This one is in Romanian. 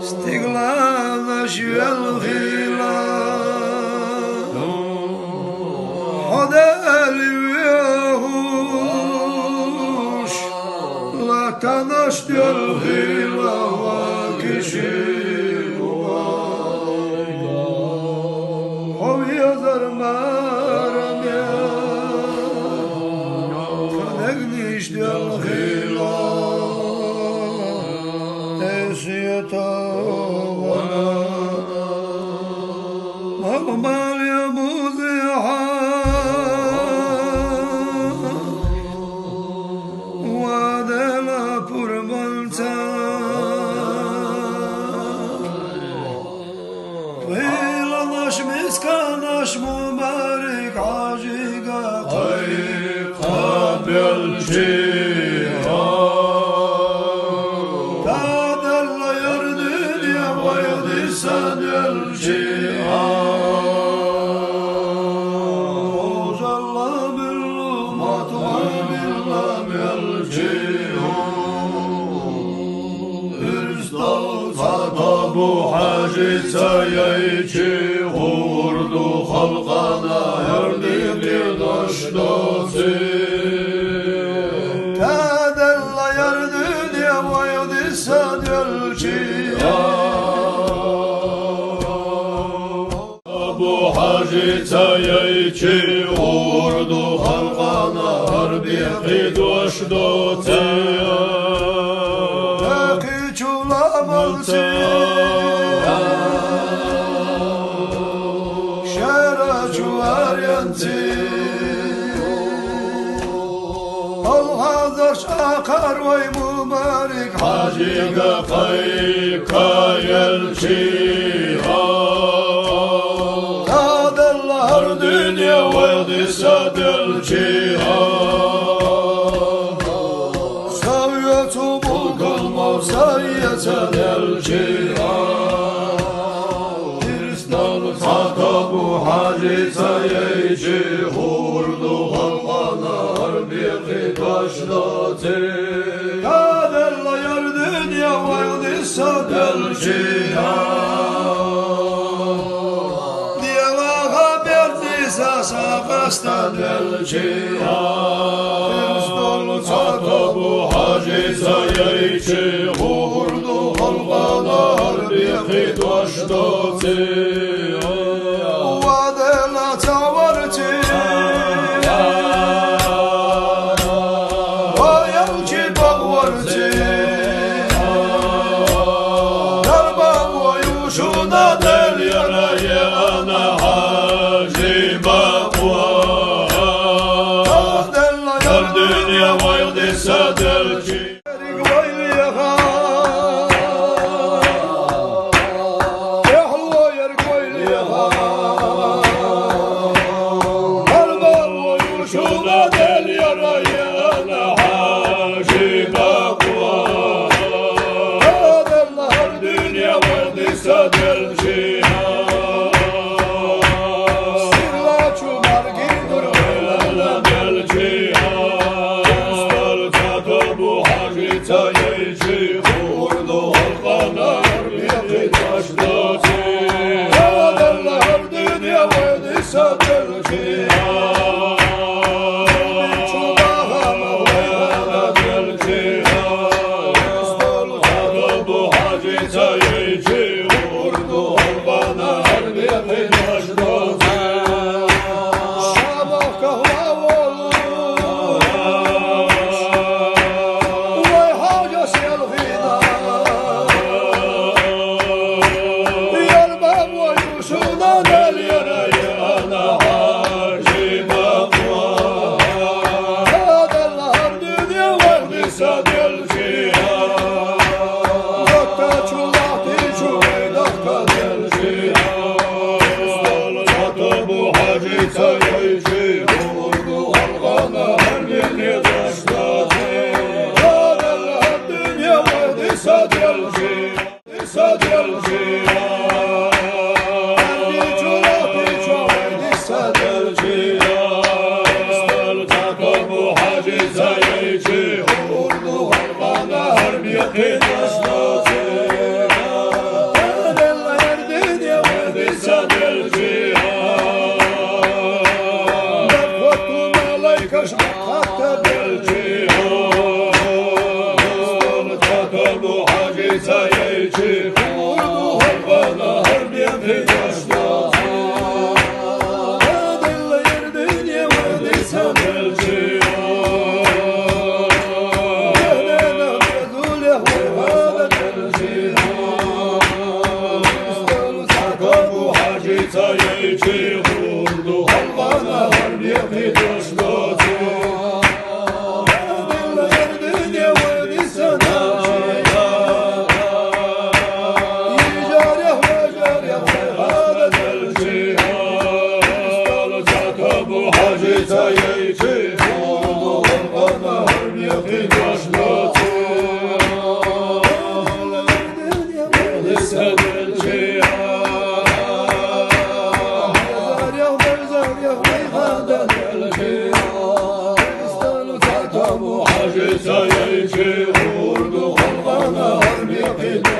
استقلال شوال خلاف حدا الوحوش لا تنشت الخلاف كشف هو يزر مرمي فنقنشت الخلاف اسيطانا مقبل يا مزيحا وادلا پرملتا ويلا ناش مسكاناش مبارك عاجيقا قابل جيهان تادل يردد يا ويدي سد الجيهان وجل باللومات وبالله الجيهان ارستلت ابو حاجي سيجي غردو خلقنا يردد دشتوتي تادل يردد يا ويدي سد الجيهان ابو حاجي سيجي غردو خلقنا يردد دشتوتي باقي çulamalsın Al-Hazar şakar vay mübarek Hacıga kayka yelçihan Tadallar dünya vayadisa delçihan Savyatu bulgulmav sayyata delçihan Kiristanlı tatabu hacıta yeyci hurdu halkanar bir başlatı Kadella yar dünya vayadisa delçihan Diyalaha berdisa sakasta delçihan Kiristanlı tatabu hacıta yeyci hurdu halkanar bir başlatı Vadela tavarçı Vayavçı bağvarçı Darba boyuşuna del yaraya ana hacı bakva Yar dünya vayadisa delçi hacıca yeyci kurdu halvana harbiye peydaşla Diller dünya vardıysa delci Gelene mezule hayvana delci Sakar bu hacıca yeyci kurdu halvana harbiye peydaşla Hacıca yeyci kurdu halvana harbiye peydaşlatı Lise delci Hacıca yeyci kurdu halvana harbiye peydaşlatı